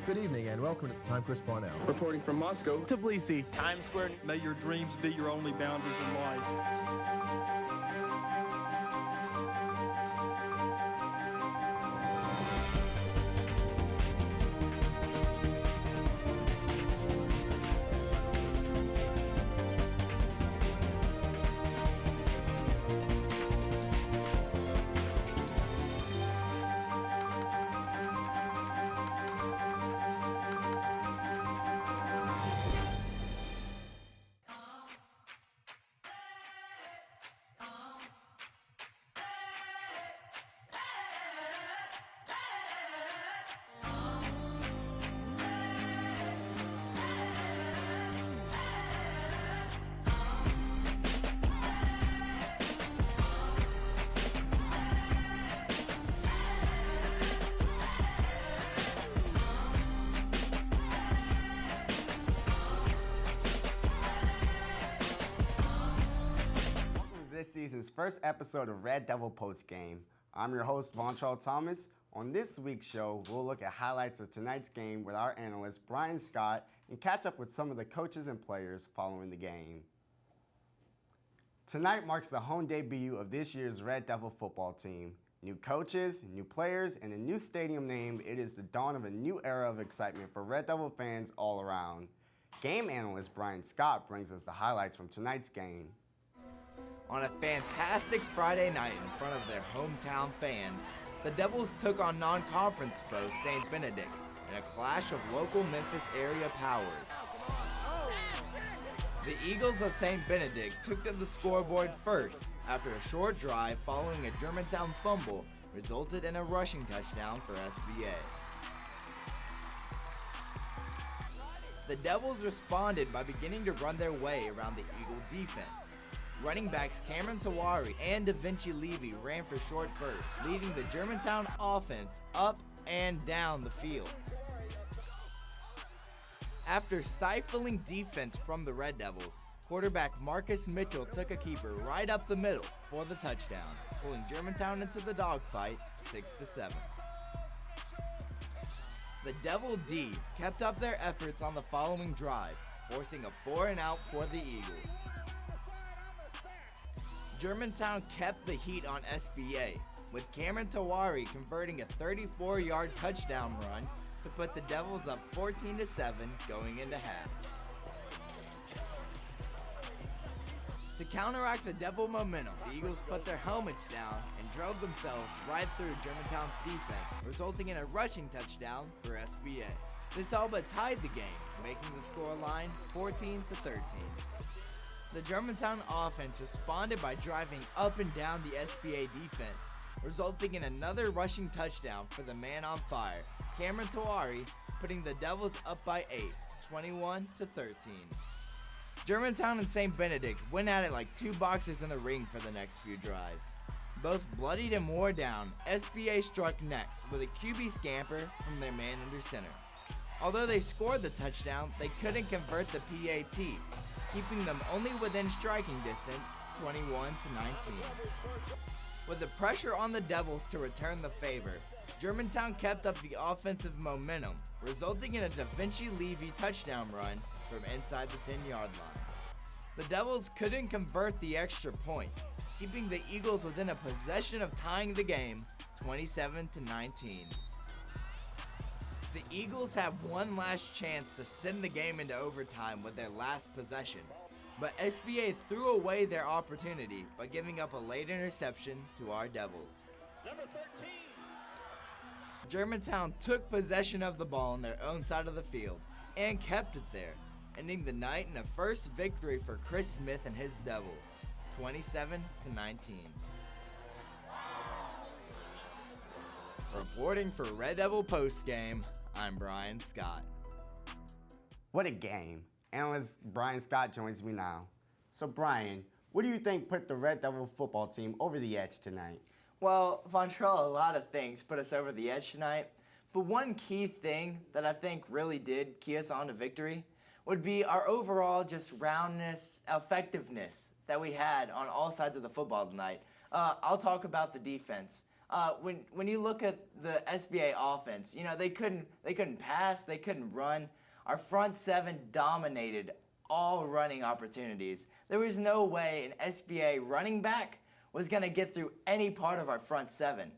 Good evening and welcome to I'm Chris Parnell. Reporting from Moscow. Tbilisi, Times Square. May your dreams be your only boundaries in life. This season's first episode of Red Devil Postgame. I'm your host, Vontrell Thomas. On this week's show, we'll look at highlights of tonight's game with our analyst, Bryan Scott, and catch up with some of the coaches and players following the game. Tonight marks the home debut of this year's Red Devil football team. New coaches, new players, and a new stadium name, it is the dawn of a new era of excitement for Red Devil fans all around. Game analyst Bryan Scott brings us the highlights from tonight's game. On a fantastic Friday night in front of their hometown fans, the Devils took on non-conference foe St. Benedict in a clash of local Memphis area powers. The Eagles of St. Benedict took to the scoreboard first after a short drive following a Germantown fumble resulted in a rushing touchdown for SBA. The Devils responded by beginning to run their way around the Eagle defense. Running backs Cameron Tawari and Da Vinci Levy ran for short bursts, leading the Germantown offense up and down the field. After stifling defense from the Red Devils, quarterback Marcus Mitchell took a keeper right up the middle for the touchdown, pulling Germantown into the dogfight 6-7. The Devil D kept up their efforts on the following drive, forcing a 4-and-out for the Eagles. Germantown kept the heat on SBA, with Cameron Tawari converting a 34-yard touchdown run to put the Devils up 14-7 going into half. To counteract the Devil momentum, the Eagles put their helmets down and drove themselves right through Germantown's defense, resulting in a rushing touchdown for SBA. This all but tied the game, making the scoreline 14-13. The Germantown offense responded by driving up and down the SBA defense, resulting in another rushing touchdown for the man on fire, Cameron Tawari, putting the Devils up by 8, 21-13. Germantown and St. Benedict went at it like two boxers in the ring for the next few drives. Both bloodied and wore down, SBA struck next with a QB scamper from their man under center. Although they scored the touchdown, they couldn't convert the PAT, keeping them only within striking distance, 21-19. With the pressure on the Devils to return the favor, Germantown kept up the offensive momentum, resulting in a Da Vinci Levy touchdown run from inside the 10-yard line. The Devils couldn't convert the extra point, keeping the Eagles within a possession of tying the game, 27-19. The Eagles have one last chance to send the game into overtime with their last possession, but SBA threw away their opportunity by giving up a late interception to our Devils. Number 13. Germantown took possession of the ball on their own side of the field and kept it there, ending the night in a first victory for Chris Smith and his Devils, 27-19. Reporting for Red Devil Postgame, I'm Bryan Scott. What a game. Analyst Bryan Scott joins me now. So Bryan, what do you think put the Red Devil football team over the edge tonight? Well, Vontrell, a lot of things put us over the edge tonight, but one key thing that I think really did key us on to victory would be our overall just roundness, effectiveness that we had on all sides of the football tonight. I'll talk about the defense. When you look at the SBA offense, you know, they couldn't pass, they couldn't run. Our front seven dominated all running opportunities. There was no way an SBA running back was going to get through any part of our front seven.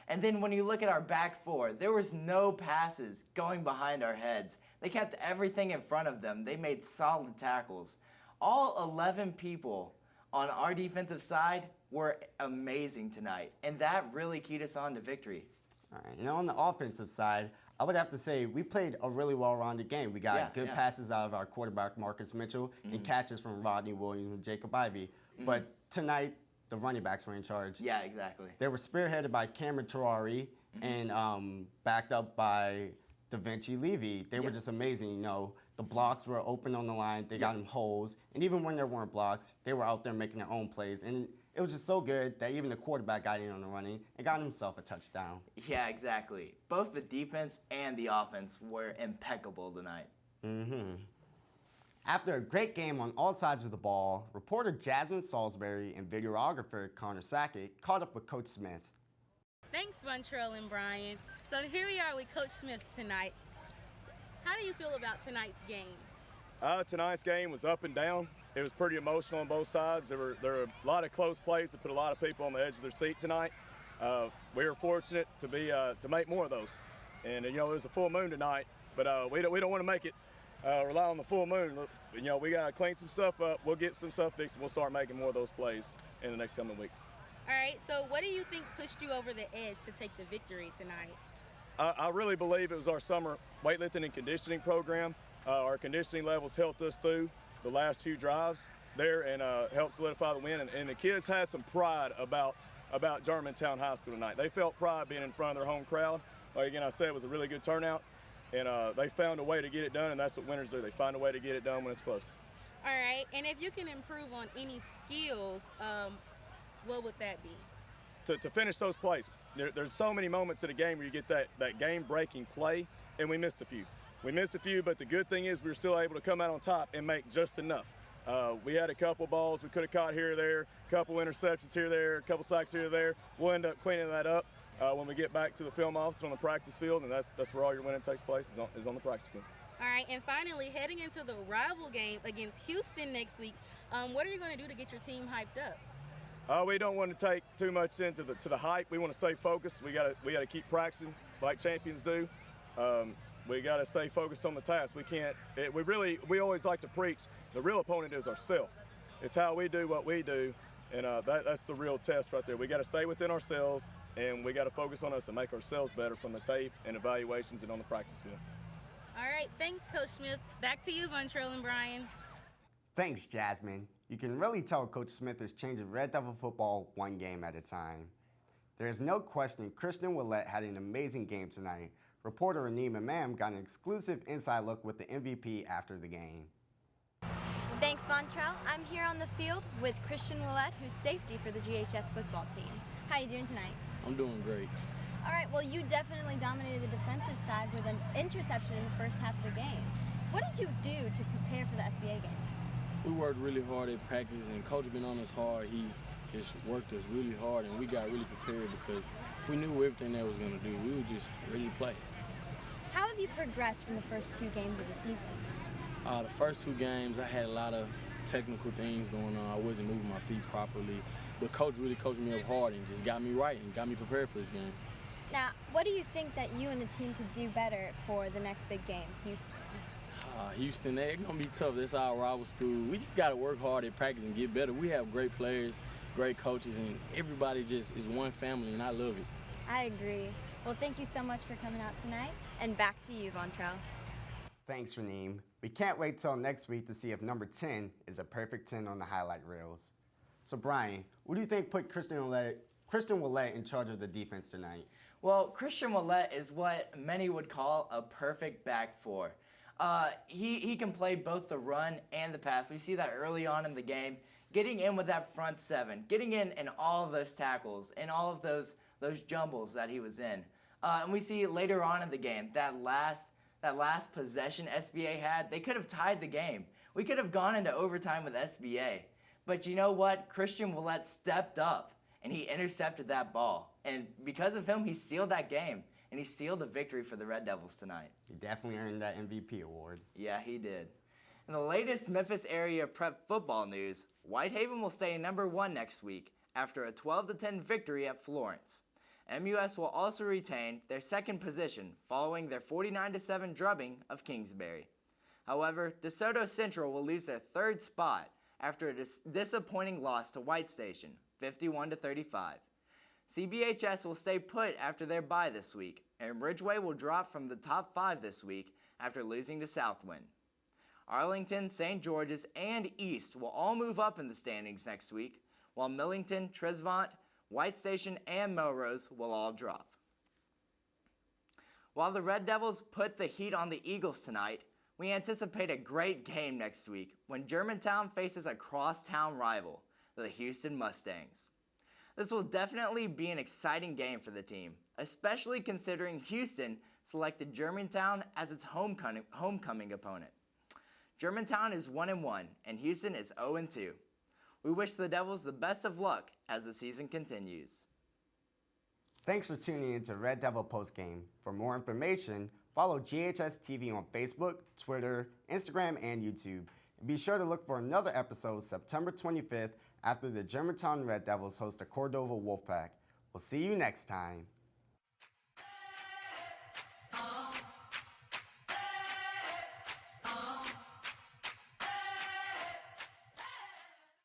And then when you look at our back four, there was no passes going behind our heads. They kept everything in front of them. They made solid tackles. All 11 people on our defensive side were amazing tonight, and that really keyed us on to victory. All right, on the offensive side, I would have to say we played a really well-rounded game. We got good passes out of our quarterback, Marcus Mitchell, and catches from Rodney Williams and Jacob Ivey. But tonight, the running backs were in charge. Yeah, exactly. They were spearheaded by Cameron Terrari and backed up by Da Vinci Levy. They were just amazing. The blocks were open on the line. They got them holes. And even when there weren't blocks, they were out there making their own plays. And it was just so good that even the quarterback got in on the running and got himself a touchdown. Yeah, exactly. Both the defense and the offense were impeccable tonight. After a great game on all sides of the ball, reporter Jasmine Salisbury and videographer Connor Sackett caught up with Coach Smith. Thanks, Vontrell and Bryan. So here we are with Coach Smith tonight. How do you feel about tonight's game? Tonight's game was up and down. It was pretty emotional on both sides. There were a lot of close plays that put a lot of people on the edge of their seat tonight. We were fortunate to make more of those. And it was a full moon tonight, but we don't want to make it rely on the full moon. We got to clean some stuff up. We'll get some stuff fixed, and we'll start making more of those plays in the next coming weeks. All right, so what do you think pushed you over the edge to take the victory tonight? I really believe it was our summer weightlifting and conditioning program. Our conditioning levels helped us through the last few drives there and helped solidify the win. And the kids had some pride about Germantown High School tonight. They felt pride being in front of their home crowd. Like again, I said, it was a really good turnout. And they found a way to get it done, and that's what winners do. They find a way to get it done when it's close. All right, and if you can improve on any skills, what would that be? To finish those plays. There's so many moments in a game where you get that game-breaking play, and we missed a few. But the good thing is we were still able to come out on top and make just enough. We had a couple balls we could have caught here or there, a couple interceptions here or there, a couple sacks here or there. We'll end up cleaning that up when we get back to the film office on the practice field, and that's where all your winning takes place is on the practice field. All right, and finally, heading into the rival game against Houston next week, what are you going to do to get your team hyped up? We don't want to take too much into the hype. We want to stay focused. We got to keep practicing like champions do. We got to stay focused on the task. We always like to preach the real opponent is ourselves. It's how we do what we do, and that's the real test right there. We got to stay within ourselves, and we got to focus on us and make ourselves better from the tape and evaluations and on the practice field. All right, thanks, Coach Smith. Back to you, Vontrell and Bryan. Thanks, Jasmine. You can really tell Coach Smith is changing Red Devil football one game at a time. There is no question Christian Roulette had an amazing game tonight. Reporter Raneem Imam got an exclusive inside look with the MVP after the game. Thanks, Vontrell. I'm here on the field with Christian Roulette, who's safety for the GHS football team. How are you doing tonight? I'm doing great. All right, well, you definitely dominated the defensive side with an interception in the first half of the game. What did you do to prepare for the SBA game? We worked really hard at practice, and Coach been on us hard. He just worked us really hard, and we got really prepared because we knew everything that was going to do. We were just ready to play. How have you progressed in the first 2 games of the season? The first 2 games, I had a lot of technical things going on. I wasn't moving my feet properly, but Coach really coached me up hard and just got me right and got me prepared for this game. Now, what do you think that you and the team could do better for the next big game, Houston? Houston, they're going to be tough. That's our rival school. We just got to work hard at practice and get better. We have great players, great coaches, and everybody just is one family, and I love it. I agree. Well, thank you so much for coming out tonight, and back to you, Vontrell. Thanks, Raneem. We can't wait till next week to see if number 10 is a perfect 10 on the highlight reels. So, Bryan, what do you think put Christian Roulette in charge of the defense tonight? Well, Christian Roulette is what many would call a perfect back four. He can play both the run and the pass. We see that early on in the game, getting in with that front seven, getting in all of those tackles and all of those jumbles that he was in. And we see later on in the game, that last possession SBA had, they could have tied the game. We could have gone into overtime with SBA. But you know what? Christian Roulette stepped up, and he intercepted that ball. And because of him, he sealed that game, and he sealed the victory for the Red Devils tonight. He definitely earned that MVP award. Yeah, he did. In the latest Memphis area prep football news, Whitehaven will stay number 1 next week after a 12-10 victory at Florence. MUS will also retain their second position following their 49-7 drubbing of Kingsbury. However, DeSoto Central will lose their third spot after a disappointing loss to White Station, 51-35. CBHS will stay put after their bye this week, and Ridgeway will drop from the top 5 this week after losing to Southwind. Arlington, St. George's, and East will all move up in the standings next week, while Millington, Tresvant, White Station, and Melrose will all drop. While the Red Devils put the heat on the Eagles tonight, we anticipate a great game next week when Germantown faces a crosstown rival, the Houston Mustangs. This will definitely be an exciting game for the team, especially considering Houston selected Germantown as its homecoming opponent. Germantown is 1-1 and Houston is 0-2. We wish the Devils the best of luck as the season continues. Thanks for tuning in to Red Devil Postgame. For more information, follow GHS-TV on Facebook, Twitter, Instagram, and YouTube. And be sure to look for another episode September 25th after the Germantown Red Devils host the Cordova Wolfpack. We'll see you next time.